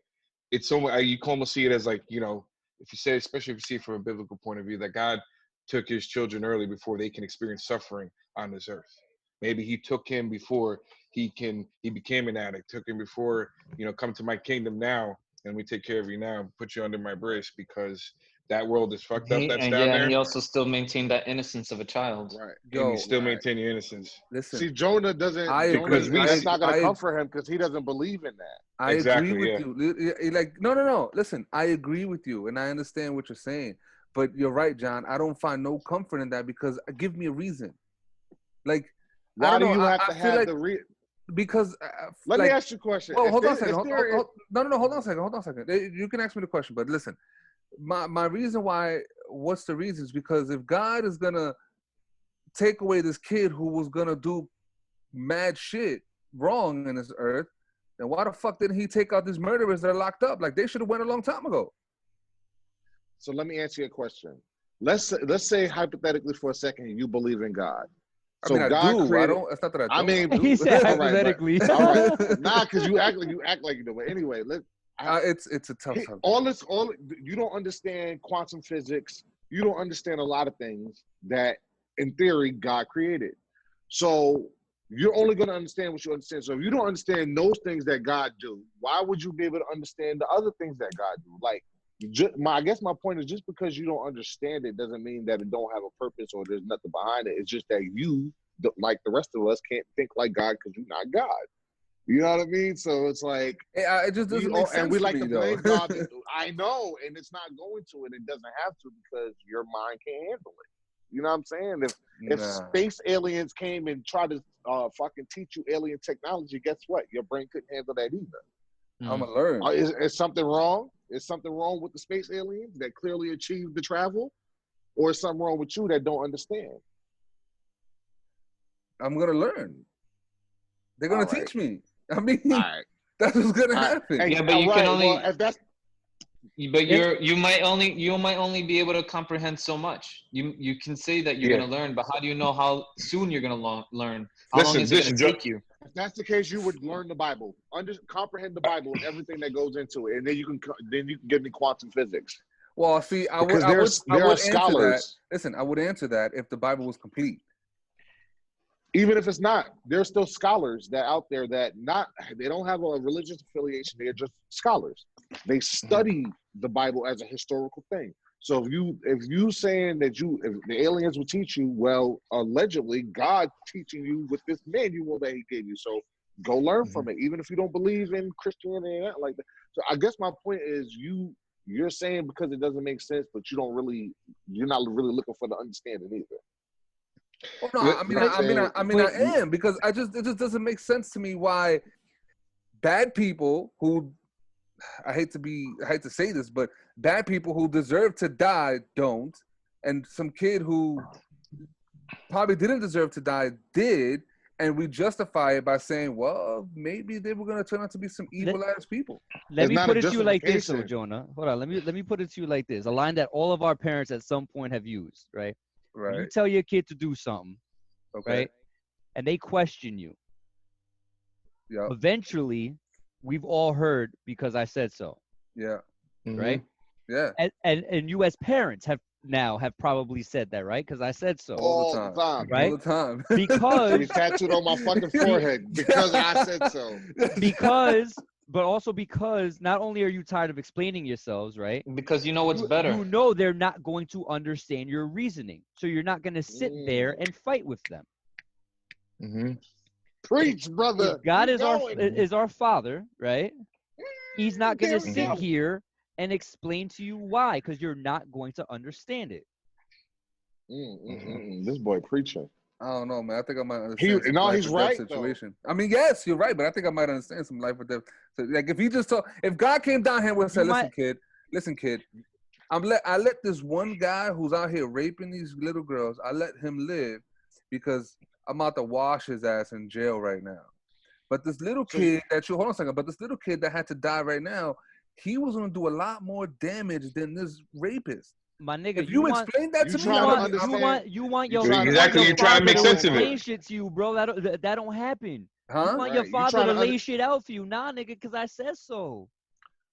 it's so you can almost see it as like, you know, if you say, especially if you see it from a biblical point of view, that God took his children early before they can experience suffering on this earth. Maybe he took him before he became an addict, took him before, you know, come to my kingdom now and we take care of you now, put you under my brace because that world is fucked up that's down there.
And he also still maintained that innocence of a child.
Right.
And you still
right.
maintain your innocence.
Listen,
See, Jonah doesn't.
I
Because
agree.
That's not going to
I-
come for him because he doesn't believe in that.
I
Exactly,
agree
yeah.
with you. Like, no. Listen, I agree with you, and I understand what you're saying. But you're right, John. I don't find no comfort in that because give me a reason. Like, I
Why
don't
do
know,
you have
I
to
feel
have
like
the
because
Let
like,
me ask you a question.
well,
If
hold on a
there-
second.
if there is-
No. Hold on a second. You can ask me the question, but listen, my reason why. What's the reasons? Because if God is gonna take away this kid who was gonna do mad shit wrong in this earth, then why the fuck didn't he take out these murderers that are locked up? Like they should have went a long time ago.
So let me answer your question. Let's say hypothetically for a second you believe in God.
I
So
mean, I
God
do.
created.
I don't. It's not that I don't.
I mean,
I do.
He said
all right,
hypothetically.
all right. Nah, because you act like you do. But anyway,
It's a tough subject.
all you don't understand quantum physics. You don't understand a lot of things that, in theory, God created. So you're only going to understand what you understand. So if you don't understand those things that God do, why would you be able to understand the other things that God do? Like, I guess my point is just because you don't understand it doesn't mean that it don't have a purpose or there's nothing behind it. It's just that you, like the rest of us, can't think like God because you're not God. You know what I mean? So it's like,
It just doesn't make sense
and we
to
like
me,
to
though.
blame God. I know, and it's not going to, and it doesn't have to because your mind can't handle it. You know what I'm saying? If space aliens came and tried to fucking teach you alien technology, guess what? Your brain couldn't handle that either.
I'm gonna learn.
Is something wrong? Is something wrong with the space aliens that clearly achieved the travel, or is something wrong with you that don't understand?
I'm gonna learn. They're gonna
All right.
teach me. I mean,
All right.
that's what's gonna
All right.
happen.
Hey,
Yeah, but you
all
can
right,
only.
well, if that's
But you might only be able to comprehend so much. You can say that you're gonna learn, but how do you know how soon you're gonna learn? How long is it gonna take you?
If that's the case, you would learn the Bible, comprehend the Bible and everything that goes into it, and then you can give me quantum physics.
Well, see, I would
Because there are
answer that.
scholars.
Listen, I would answer that if the Bible was complete.
Even if it's not, there's still scholars that out there that they don't have a religious affiliation. They're just scholars. They study the Bible as a historical thing. So if you saying that if the aliens will teach you, well, allegedly God teaching you with this manual that He gave you. So go learn from it, even if you don't believe in Christianity and that like that. So I guess my point is you're saying because it doesn't make sense, but you're not really looking for the understanding either.
Oh no, I am because it just doesn't make sense to me why bad people who I hate to say this, but bad people who deserve to die don't, and some kid who probably didn't deserve to die did, and we justify it by saying, well, maybe they were going to turn out to be some evil ass people.
Let me put it to you like this, though, Jonah. Hold on. Let me put it to you like this. A line that all of our parents at some point have used, right?
Right.
You tell your kid to do something,
Okay.
right? And they question you.
Yeah.
Eventually, we've all heard because I said so.
Yeah.
Right?
Yeah.
And you as parents have probably said that, right? Because I said so.
All the time.
Right?
All the time.
Because
it's tattooed on my fucking forehead because I said so.
But also because not only are you tired of explaining yourselves, right?
Because you know what's better.
You know they're not going to understand your reasoning. So you're not going to sit there and fight with them.
Mm-hmm.
Preach, brother.
If God is our Father, right? He's not going to sit here and explain to you why, because you're not going to understand it.
This boy preaching.
I don't know, man. I think I might understand.
He's right
situation. Though. I mean, yes, you're right, but I think I might understand some life or death. So, like, if God came down here and said, "Listen, kid, I let this one guy who's out here raping these little girls, I let him live because I'm about to wash his ass in jail right now." But this little kid hold on a second. But this little kid that had to die right now, he was going to do a lot more damage than this rapist.
My nigga,
if you explain that to me,
you want your
exactly. You're trying to make sense of it.
Explain shit to you, bro. That don't happen.
Huh?
You want your father to lay shit out for you, nah, nigga, because I said so.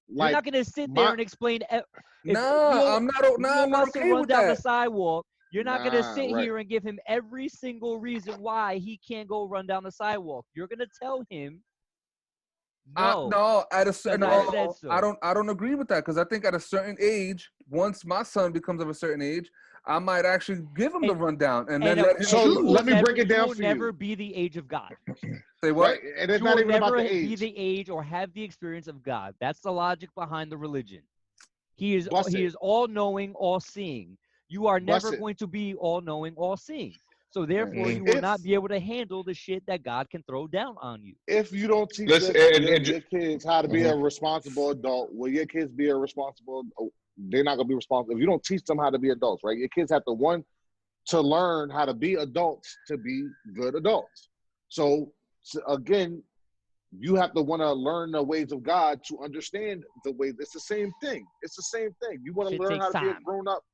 You're not gonna sit there and explain.
I'm not okay with
down
that.
the sidewalk. You're not gonna sit here and give him every single reason why he can't go run down the sidewalk. You're gonna tell him.
No, at a certain I don't agree with that because I think at a certain age, once my son becomes of a certain age, I might actually give him the rundown and then let him.
So let me break it down for you.
Will never be the age of God.
Say what?
Right? And it's not even about the age.
Be the age or have the experience of God. That's the logic behind the religion. He is all knowing, all seeing. You are never going to be all knowing, all seeing. So therefore, you will not be able to handle the shit that God can throw down on you.
If you don't teach your kids how to be a responsible adult, will your kids be a responsible? They're not gonna be responsible if you don't teach them how to be adults, right? Your kids have to learn how to be adults to be good adults. So again, you have to want to learn the ways of God to understand the ways. It's the same thing. You want to learn how to be a grown up.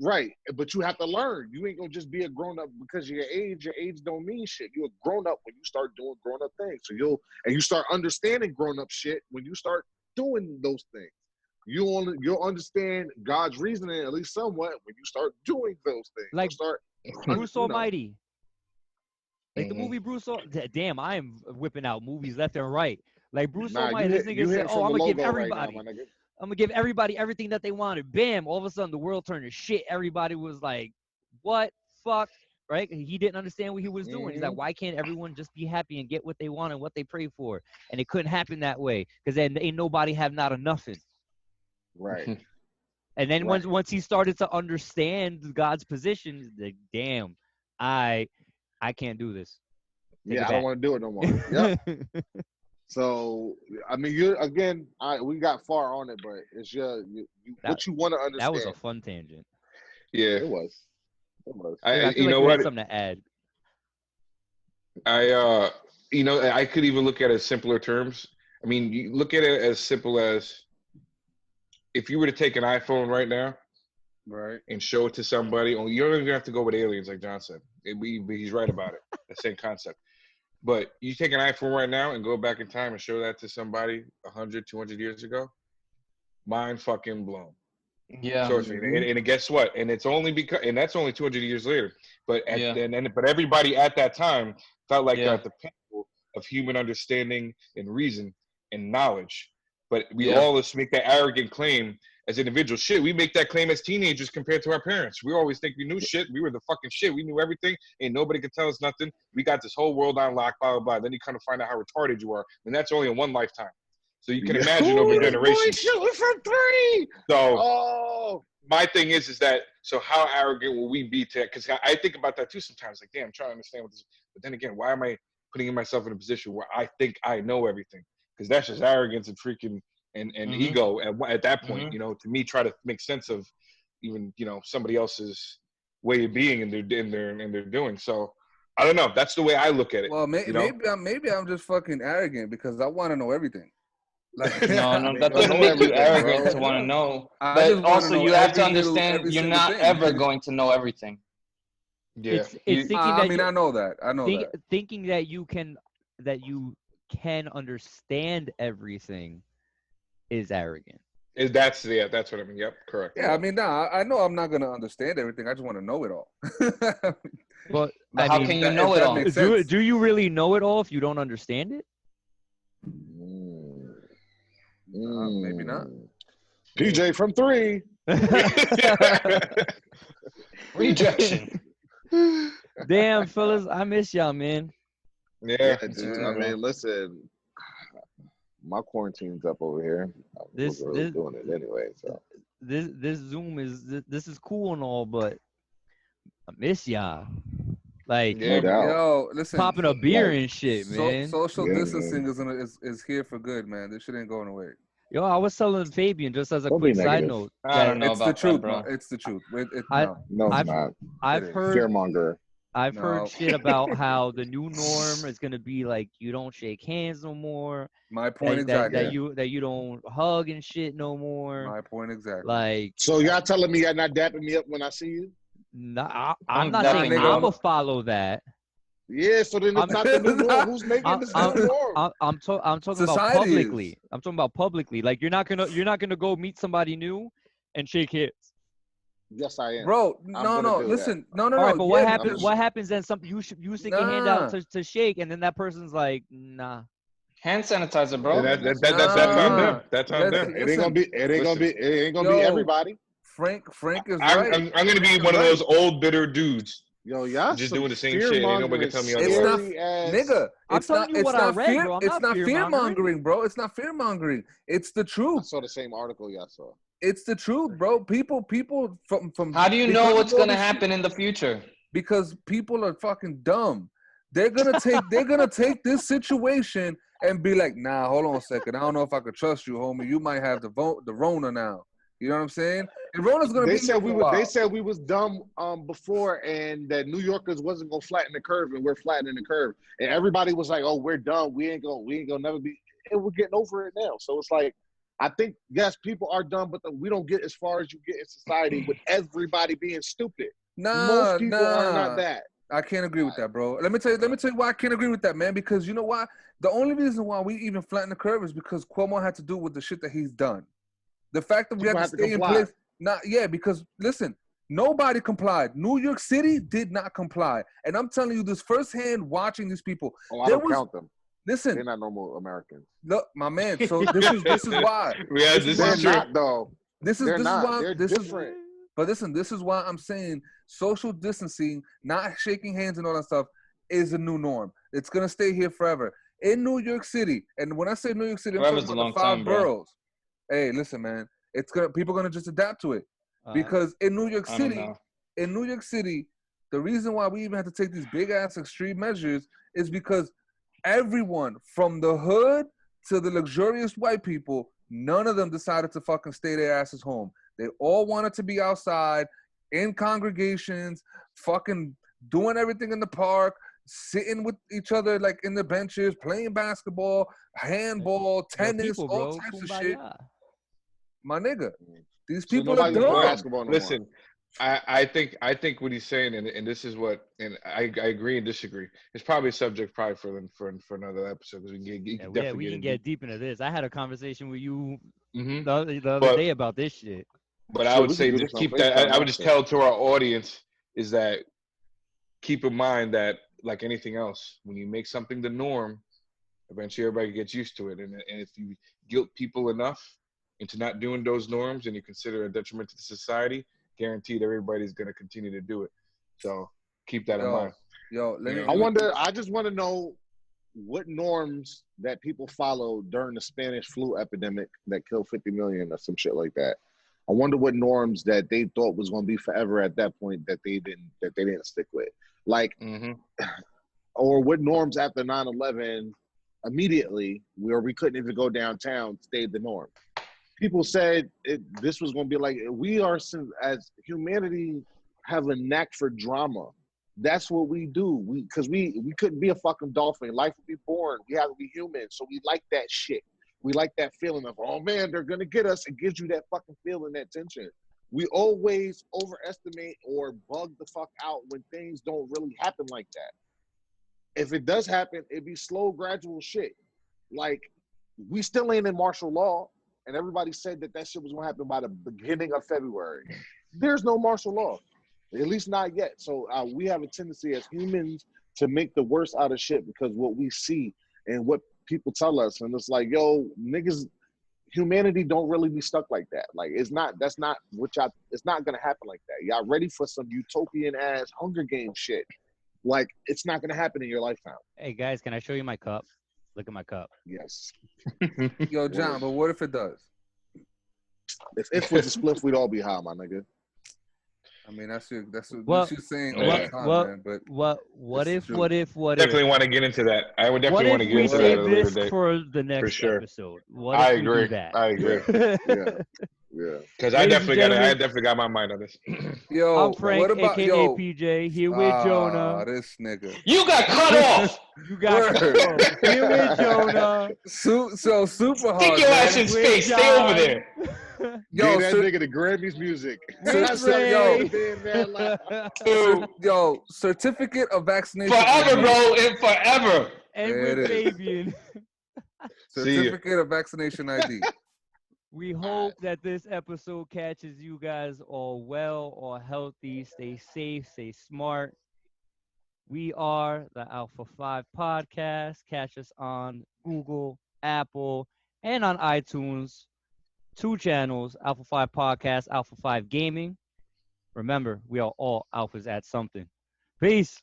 Right, but you have to learn. You ain't gonna just be a grown up because of your age. Your age don't mean shit. You're a grown up when you start doing grown up things. So you start understanding grown up shit when you start doing those things. You'll understand God's reasoning at least somewhat when you start doing those things.
Like Bruce Almighty, like the movie Bruce. Damn, I am whipping out movies left and right. Like Bruce Almighty, this nigga said, "Oh, I'm gonna give everybody." I'm going to give everybody everything that they wanted. Bam, all of a sudden the world turned to shit. Everybody was like, what? Fuck, right? He didn't understand what he was doing. He's like, why can't everyone just be happy and get what they want and what they pray for? And it couldn't happen that way because then ain't nobody have not a nothing.
Right.
And then once he started to understand God's position, like, damn, I can't do this.
I don't want to do it no more. Yep. So, I mean, we got far on it, but it's what you want to understand.
That was a fun tangent.
Yeah,
it was.
I feel like what? Something to add.
I could even look at it as simpler terms. I mean, you look at it as simple as if you were to take an iPhone right now,
right,
and show it to somebody. You don't even have to go with aliens, like John said. He's right about it. The same concept. But you take an iPhone right now and go back in time and show that to somebody 100, 200 years ago, mind fucking blown.
Yeah.
So, and guess what? And it's only that's only 200 years later. But but everybody at that time felt like they're at the pinnacle of human understanding and reason and knowledge. But we all just make that arrogant claim as individuals. Shit, we make that claim as teenagers compared to our parents. We always think we knew shit. We were the fucking shit. We knew everything. Ain't nobody could tell us nothing. We got this whole world on lock, blah, blah, blah. Then you kind of find out how retarded you are. And that's only in one lifetime. So you can imagine over generations.
Shooting from 3.
So
Oh,
my thing is that, so how arrogant will we be to that? Because I think about that too sometimes. Like, damn, I'm trying to understand what this is. But then again, why am I putting myself in a position where I think I know everything? Because that's just arrogance and freaking and ego at that point. You know, to me, try to make sense of even, you know, somebody else's way of being and their doing. So I don't know. That's the way I look at it.
Well,
you know?
maybe I'm just fucking arrogant because I want to know everything. Like,
No, that
don't
doesn't
know
make you
everything,
arrogant
bro.
to want to know.
I
But
just wanna
also,
know
you have to
every
understand you're
single
not
thing.
ever going to know everything.
Yeah.
It's thinking that
I mean, I know that.
thinking that you can understand everything is arrogant.
That's what I mean. Yep, correct.
Yeah, I mean, I know I'm not gonna understand everything. I just want to know it all.
But
But how can you know
if
it
that
all?
makes sense.
do you really know it all if you don't understand it?
Maybe not.
PJ from 3.
Rejection.
Damn, fellas, I miss y'all, man.
Yeah.
Dude.
Yeah.
I mean, listen, my quarantine's up over here. I wasn't really doing it anyway. So
This Zoom is cool and all, but I miss y'all. Like
Yeah.
no doubt.
Yo, listen.
popping a beer
Like,
and shit, man.
Social
Yeah,
distancing is here for good, man. This shit ain't going away.
Yo, I was telling Fabian just as a
Don't be
quick side
negative.
note
I don't
that
know
It's the
about
truth,
that, bro.
bro. It's the truth.
I-
No, it's
I've-
not.
I've
It is.
heard
Fearmonger.
I've
No.
heard shit about how the new norm is gonna be like you don't shake hands no more.
My point
That
exactly.
you don't hug and shit no more.
My point exactly.
Like
So y'all telling me y'all not dapping me up when I see you?
nah,
I'm
I'm not
dapping
saying
you
I'm
up.
gonna follow that.
Yeah, so then it's not the new norm. Who's making this new norm?
I'm talking about
Society
publicly.
is.
I'm talking about publicly. Like you're not gonna go meet somebody new and shake hands.
Yes, I am.
Bro,
I'm
no,
gonna do
listen,
that.
no.
All right, but what
yeah,
happens?
because-
What happens then? Something you stick your hand out
Nah.
to shake, and then that person's like, nah.
Hand sanitizer, bro.
And that's on them. That's on
Let's-
them.
It ain't gonna be. It ain't gonna be. It ain't gonna be
Yo,
everybody.
Frank is
I'm
right.
gonna be one of those old bitter dudes.
Yo, y'all
Just
some
doing the same shit. Ain't nobody can tell me
It's not,
otherwise.
nigga.
I'm
It's
telling
not.
you
It's
what I
not
read,
fear.
bro. I'm
It's
not
not fear
fear-mongering.
mongering, bro. It's not fear mongering. It's the
I
truth.
saw the same article y'all saw.
It's the truth, bro. People from.
How do you
because
know
of
what's
all
gonna
this shit-
happen in the future?
Because people are fucking dumb. They're gonna take this situation and be like, nah, hold on a second. I don't know if I could trust you, homie. You might have the Rona now. You know what I'm saying? And Rona's gonna
They
be
said
here
we
for a
were. They
while.
said we was dumb before, and that New Yorkers wasn't gonna flatten the curve, and we're flattening the curve. And everybody was like, "Oh, we're dumb. We ain't gonna never be." And we're getting over it now. So it's like, I think yes, people are dumb, but we don't get as far as you get in society with everybody being stupid. Most people are not that.
I can't agree with that, bro. Let me tell you why I can't agree with that, man. Because you know why? The only reason why we even flatten the curve is because Cuomo had to do with the shit that he's done. The fact that we
People
have to
have to
stay in
comply.
place, because listen, nobody complied. New York City did not comply, and I'm telling you this firsthand, watching these people.
Oh, I don't count them.
Listen,
They're not normal Americans.
look, my man. So this is why.
Yeah,
This is
this
why
They're
is true.
not though.
This is
They're
this
not.
is why
They're
this
different.
is. But listen, this is why I'm saying social distancing, not shaking hands and all that stuff, is a new norm. It's gonna stay here forever in New York City. And when I say New York City, I'm
Forever's
talking
a
about
long
the 5
time, bro.
boroughs. Hey, listen, man. People are gonna just adapt to it because in New York
I don't
City, the reason why we even have to take these big ass extreme measures is because everyone from the hood to the luxurious white people, none of them decided to fucking stay their asses home. They all wanted to be outside in congregations, fucking doing everything in the park, sitting with each other like in the benches, playing basketball, handball, tennis,
people,
all
bro.
types of shit.
Kumbaya.
My nigga, these
So
people are
nobody can play
dumb.
basketball no more.
Listen, I think what he's saying, and this is what, and I agree and disagree. It's probably a subject for another episode because
We can get deep into this. I had a conversation with you
Mm-hmm.
the other day about this shit.
But I
Shit,
would
we
say
can do
to
this on
keep that.
FaceTime
I would just
after.
tell to our audience is that keep in mind that like anything else, when you make something the norm, eventually everybody gets used to it, and if you guilt people enough, into not doing those norms, and you consider a detriment to the society, guaranteed everybody's going to continue to do it. So keep that in mind.
Let me.
You know?
I wonder. I just want to know what norms that people followed during the Spanish flu epidemic that killed 50 million or some shit like that. I wonder what norms that they thought was going to be forever at that point that they didn't stick with. Like, or what norms after 9/11 immediately, where we couldn't even go downtown, stayed the norm. People said this was going to be like, we are, as humanity, have a knack for drama. That's what we do. Because we couldn't be a fucking dolphin. Life would be boring. We have to be human. So we like that shit. We like that feeling of, oh man, they're going to get us. It gives you that fucking feeling, that tension. We always overestimate or bug the fuck out when things don't really happen like that. If it does happen, it'd be slow, gradual shit. Like, we still ain't in martial law, and everybody said that shit was going to happen by the beginning of February. There's no martial law, at least not yet. So we have a tendency as humans to make the worst out of shit because what we see and what people tell us, and it's like, yo, niggas, humanity don't really be stuck like that. Like, it's not going to happen like that. Y'all ready for some utopian ass Hunger Games shit? Like, it's not going to happen in your lifetime.
Hey guys, can I show you my cup? Look at my cup.
Yes.
Yo, John, but what if it does?
If it was a spliff, we'd all be high, my nigga.
I mean, that's what
Well,
you're saying
well,
all the time, man. But
what if
Definitely want to get into that. I would
what
definitely want to
if
get
we
into that at
save
a later
this
date.
for the next
sure.
episode? What
I
if we
agree.
do that?
I agree.
Yeah.
Because I
Ladies and
definitely got my mind on this.
yo,
I'm Frank,
what about
aka
yo?
PJ, here with Jonah.
This nigga.
You got cut off.
You got
Word.
here with Jonah.
So super hard.
Stick your
man.
ass in
With
space. Stay over
John.
there.
Yo,
Gave that nigga the Grammys music.
With
I said, yo,
Ray.
man, man, like,
yo, certificate of vaccination.
Forever,
ID.
bro, and forever.
And
There
with
it is.
Fabian.
See ya.
Certificate of vaccination ID.
We hope that this episode catches you guys all well, all healthy. Stay safe, stay smart. We are the Alpha 5 Podcast. Catch us on Google, Apple, and on iTunes. 2 channels, Alpha 5 Podcast, Alpha 5 Gaming. Remember, we are all alphas at something. Peace.